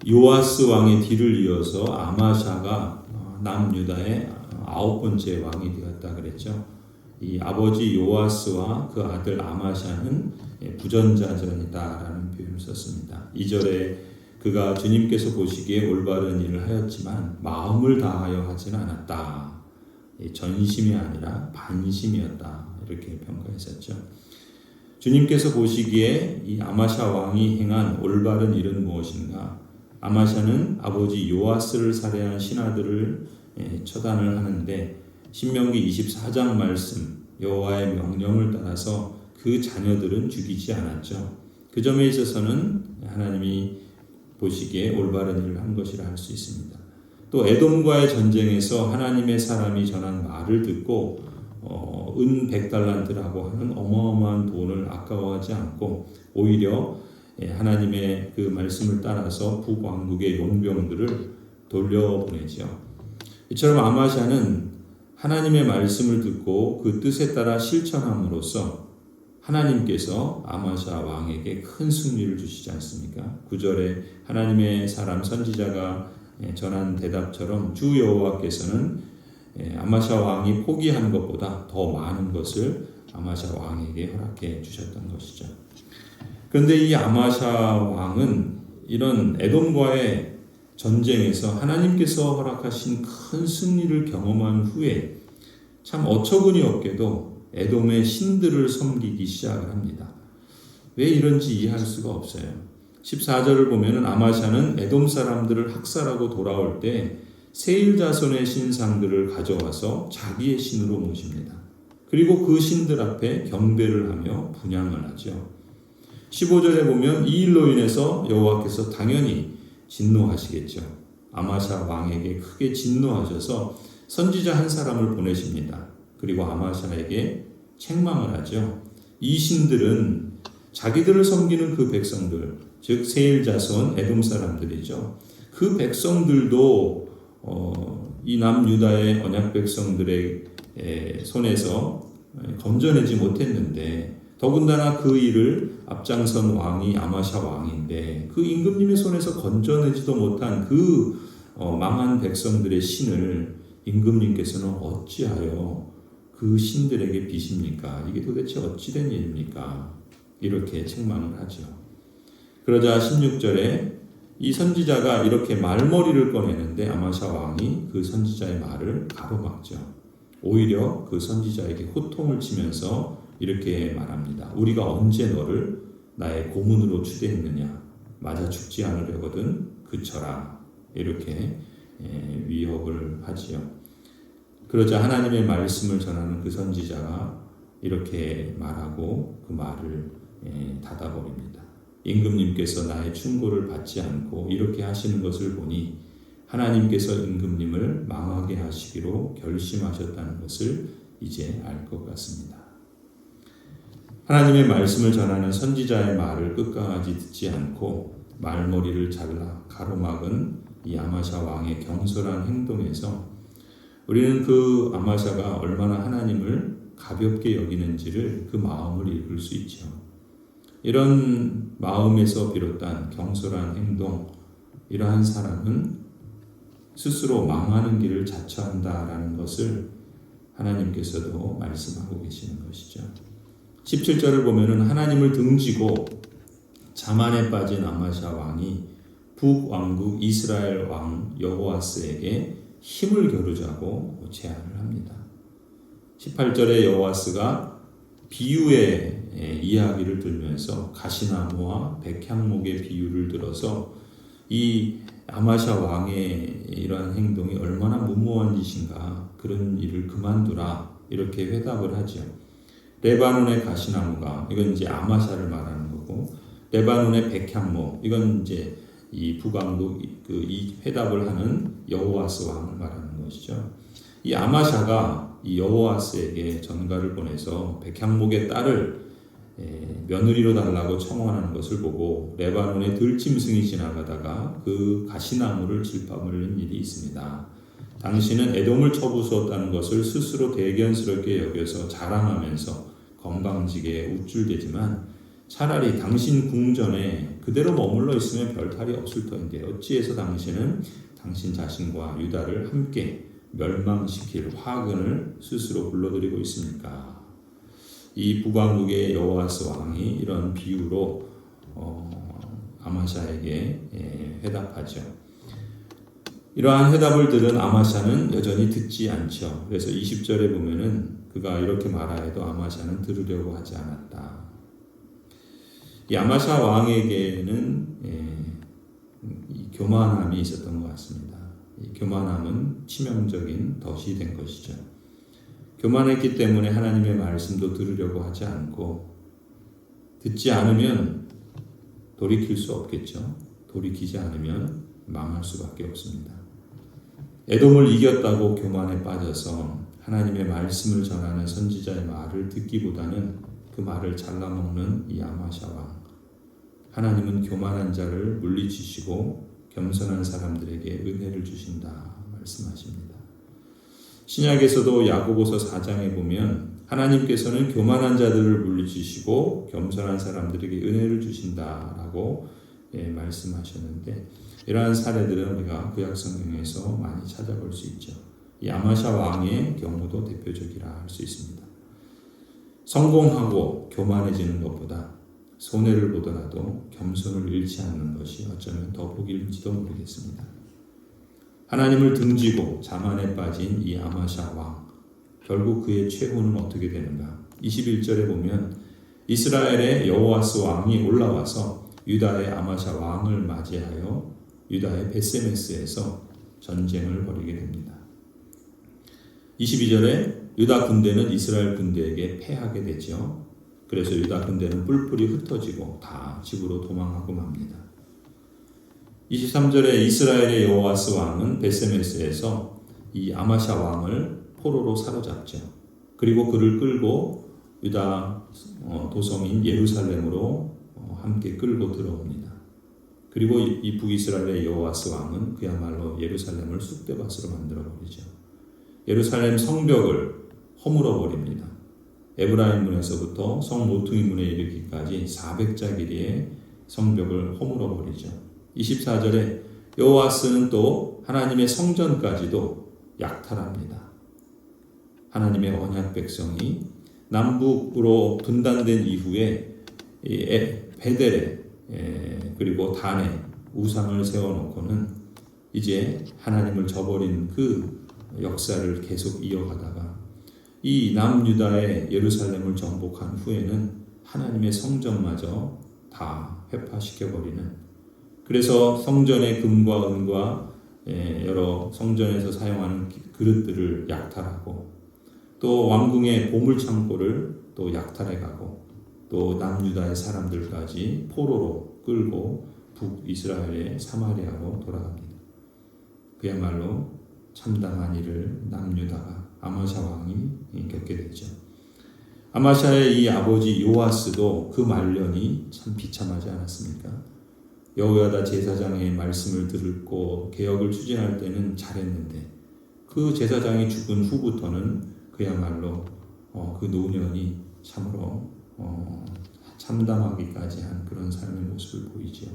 요아스 왕의 뒤를 이어서 아마샤가 남유다의 9번째 왕이 되었다 그랬죠. 이 아버지 요아스와 그 아들 아마샤는 부전자전이다라는 표현을 썼습니다. 2절에 그가 주님께서 보시기에 올바른 일을 하였지만 마음을 다하여 하지는 않았다. 전심이 아니라 반심이었다. 이렇게 평가했었죠. 주님께서 보시기에 이 아마샤 왕이 행한 올바른 일은 무엇인가? 아마샤는 아버지 요아스를 살해한 신하들을 처단을 하는데 신명기 24장 말씀 여호와의 명령을 따라서 그 자녀들은 죽이지 않았죠. 그 점에 있어서는 하나님이 보시기에 올바른 일을 한 것이라 할 수 있습니다. 또 에돔과의 전쟁에서 하나님의 사람이 전한 말을 듣고 은 100달란트라고 하는 어마어마한 돈을 아까워하지 않고 오히려 하나님의 그 말씀을 따라서 북왕국의 용병들을 돌려보내죠. 이처럼 아마샤는 하나님의 말씀을 듣고 그 뜻에 따라 실천함으로써 하나님께서 아마샤 왕에게 큰 승리를 주시지 않습니까? 9절에 하나님의 사람 선지자가 전한 대답처럼 주 여호와께서는 아마샤 왕이 포기한 것보다 더 많은 것을 아마샤 왕에게 허락해 주셨던 것이죠. 그런데 이 아마샤 왕은 이런 에돔과의 전쟁에서 하나님께서 허락하신 큰 승리를 경험한 후에 참 어처구니 없게도 에돔의 신들을 섬기기 시작을 합니다. 왜 이런지 이해할 수가 없어요. 14절을 보면은 아마샤는 에돔 사람들을 학살하고 돌아올 때 세일 자손의 신상들을 가져와서 자기의 신으로 모십니다. 그리고 그 신들 앞에 경배를 하며 분향을 하죠. 15절에 보면 이 일로 인해서 여호와께서 당연히 진노하시겠죠. 아마샤 왕에게 크게 진노하셔서 선지자 한 사람을 보내십니다. 그리고 아마샤에게 책망을 하죠. 이 신들은 자기들을 섬기는 그 백성들, 즉 세일 자손 에돔 사람들이죠. 그 백성들도 이 남유다의 언약 백성들의 손에서 건져내지 못했는데 더군다나 그 일을 앞장선 왕이 아마샤 왕인데 그 임금님의 손에서 건져내지도 못한 그 망한 백성들의 신을 임금님께서는 어찌하여 그 신들에게 비십니까? 이게 도대체 어찌된 일입니까? 이렇게 책망을 하죠. 그러자 16절에 이 선지자가 이렇게 말머리를 꺼내는데 아마샤 왕이 그 선지자의 말을 가로막죠. 오히려 그 선지자에게 호통을 치면서 이렇게 말합니다. 우리가 언제 너를 나의 고문으로 추대했느냐? 맞아 죽지 않으려거든 그쳐라. 이렇게 위협을 하지요. 그러자 하나님의 말씀을 전하는 그 선지자가 이렇게 말하고 그 말을 닫아버립니다. 임금님께서 나의 충고를 받지 않고 이렇게 하시는 것을 보니 하나님께서 임금님을 망하게 하시기로 결심하셨다는 것을 이제 알 것 같습니다. 하나님의 말씀을 전하는 선지자의 말을 끝까지 듣지 않고 말머리를 잘라 가로막은 이 아마샤 왕의 경솔한 행동에서 우리는 그 아마샤가 얼마나 하나님을 가볍게 여기는지를 그 마음을 읽을 수 있죠. 이런 마음에서 비롯한 경솔한 행동, 이러한 사람은 스스로 망하는 길을 자처한다라는 것을 하나님께서도 말씀하고 계시는 것이죠. 17절을 보면은 하나님을 등지고 자만에 빠진 아마샤 왕이 북왕국 이스라엘 왕 여호아스에게 힘을 겨루자고 제안을 합니다. 18절에 여호아스가 비유의 이야기를 들면서 가시나무와 백향목의 비유를 들어서 이 아마샤 왕의 이러한 행동이 얼마나 무모한 짓인가, 그런 일을 그만두라, 이렇게 회답을 하죠. 레바논의 가시나무가, 이건 이제 아마샤를 말하는 거고, 레바논의 백향목, 이건 이제 이 북왕국 이 회답을 하는 여호아스 왕을 말하는 것이죠. 이 아마샤가 이 여호아스에게 전가를 보내서 백향목의 딸을 며느리로 달라고 청원하는 것을 보고 레바논의 들짐승이 지나가다가 그 가시나무를 질파물린 일이 있습니다. 당신은 에돔을 쳐부수었다는 것을 스스로 대견스럽게 여겨서 자랑하면서 건방지게 우쭐대지만 차라리 당신 궁전에 그대로 머물러 있으면 별 탈이 없을 터인데 어찌해서 당신은 당신 자신과 유다를 함께 멸망시킬 화근을 스스로 불러들이고 있습니까? 이 북왕국의 여호아스 왕이 이런 비유로 아마샤에게 회답하죠. 이러한 회답을 들은 아마샤는 여전히 듣지 않죠. 그래서 20절에 보면은 그가 이렇게 말하여도 아마샤는 들으려고 하지 않았다. 이 아마샤 왕에게는 이 교만함이 있었던 것 같습니다. 이 교만함은 치명적인 덫이 된 것이죠. 교만했기 때문에 하나님의 말씀도 들으려고 하지 않고 듣지 않으면 돌이킬 수 없겠죠. 돌이키지 않으면 망할 수밖에 없습니다. 에돔을 이겼다고 교만에 빠져서 하나님의 말씀을 전하는 선지자의 말을 듣기보다는 그 말을 잘라먹는 이 아마샤 왕. 하나님은 교만한 자를 물리치시고 겸손한 사람들에게 은혜를 주신다 말씀하십니다. 신약에서도 야고보서 4장에 보면 하나님께서는 교만한 자들을 물리치시고 겸손한 사람들에게 은혜를 주신다라고 말씀하셨는데 이러한 사례들은 우리가 구약 성경에서 많이 찾아볼 수 있죠. 이 아마샤 왕의 경우도 대표적이라 할 수 있습니다. 성공하고 교만해지는 것보다 손해를 보더라도 겸손을 잃지 않는 것이 어쩌면 더 복일지도 모르겠습니다. 하나님을 등지고 자만에 빠진 이 아마샤 왕, 결국 그의 최후는 어떻게 되는가? 21절에 보면 이스라엘의 여호아스 왕이 올라와서 유다의 아마샤 왕을 맞이하여 유다의 베세메스에서 전쟁을 벌이게 됩니다. 22절에 유다 군대는 이스라엘 군대에게 패하게 되죠. 그래서 유다 군대는 뿔뿔이 흩어지고 다 집으로 도망하고 맙니다. 23절에 이스라엘의 여호아스 왕은 베세메스에서 이 아마샤 왕을 포로로 사로잡죠. 그리고 그를 끌고 유다 도성인 예루살렘으로 함께 끌고 들어옵니다. 그리고 이 북이스라엘의 여호아스 왕은 그야말로 예루살렘을 쑥대밭으로 만들어버리죠. 예루살렘 성벽을 허물어 버립니다. 에브라임 문에서부터 성 모퉁이 문에 이르기까지 400자 길이의 성벽을 허물어 버리죠. 24절에 여호아스는 또 하나님의 성전까지도 약탈합니다. 하나님의 언약 백성이 남북으로 분단된 이후에 베델에 그리고 단에 우상을 세워놓고는 이제 하나님을 저버린 그 역사를 계속 이어가다가 이 남유다의 예루살렘을 정복한 후에는 하나님의 성전마저 다 회파시켜버리는, 그래서 성전의 금과 은과 여러 성전에서 사용하는 그릇들을 약탈하고 또 왕궁의 보물창고를 또 약탈해가고 또 남유다의 사람들까지 포로로 끌고 북이스라엘의 사마리아로 돌아갑니다. 그야말로 참담한 일을 남유다가 아마샤 왕이 겪게 되죠. 아마샤의 이 아버지 요아스도 그 말년이 참 비참하지 않았습니까? 여호야다 제사장의 말씀을 듣고 개혁을 추진할 때는 잘했는데 그 제사장이 죽은 후부터는 그야말로 그 노년이 참으로 참담하기까지 한 그런 삶의 모습을 보이죠.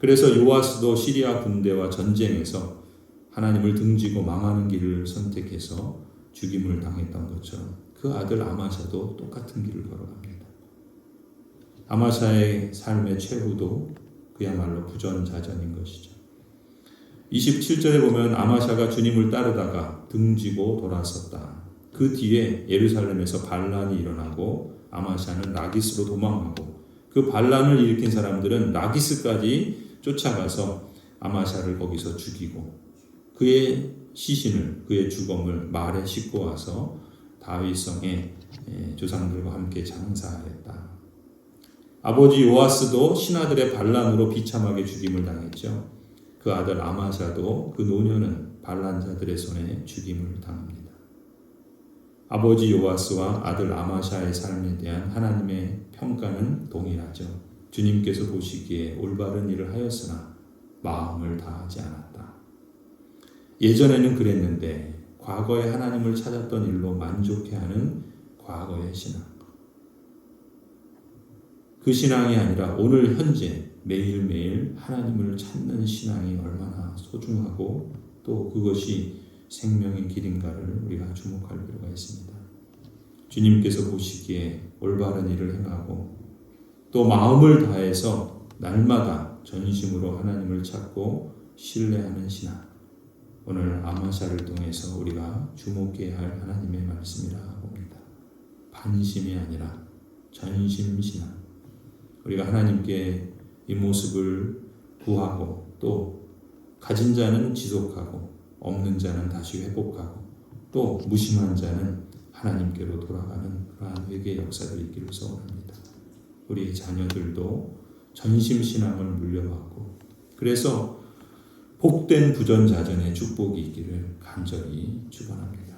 그래서 요아스도 시리아 군대와 전쟁에서 하나님을 등지고 망하는 길을 선택해서 죽임을 당했던 것처럼 그 아들 아마샤도 똑같은 길을 걸어갑니다. 아마샤의 삶의 최후도 그야말로 부전자전인 것이죠. 27절에 보면 아마샤가 주님을 따르다가 등지고 돌아섰다. 그 뒤에 예루살렘에서 반란이 일어나고 아마샤는 라기스로 도망하고 그 반란을 일으킨 사람들은 라기스까지 쫓아가서 아마샤를 거기서 죽이고 그의 시신을, 그의 죽음을 말에 싣고 와서 다윗성의 조상들과 함께 장사하였다. 아버지 요아스도 신하들의 반란으로 비참하게 죽임을 당했죠. 그 아들 아마샤도 그 노년은 반란자들의 손에 죽임을 당합니다. 아버지 요아스와 아들 아마샤의 삶에 대한 하나님의 평가는 동일하죠. 주님께서 보시기에 올바른 일을 하였으나 마음을 다하지 않았다. 예전에는 그랬는데 과거에 하나님을 찾았던 일로 만족해하는 과거의 신앙. 그 신앙이 아니라 오늘 현재 매일매일 하나님을 찾는 신앙이 얼마나 소중하고 또 그것이 생명의 길인가를 우리가 주목할 필요가 있습니다. 주님께서 보시기에 올바른 일을 행하고 또 마음을 다해서 날마다 전심으로 하나님을 찾고 신뢰하는 신앙, 오늘 아마샤를 통해서 우리가 주목해야 할 하나님의 말씀이라 봅니다. 반심이 아니라 전심 신앙. 우리가 하나님께 이 모습을 구하고 또 가진 자는 지속하고 없는 자는 다시 회복하고 또 무심한 자는 하나님께로 돌아가는 그러한 회개의 역사들이 있기를 소원합니다. 우리 자녀들도 전심 신앙을 물려받고 그래서 복된 부전자전의 축복이 있기를 간절히 축원합니다.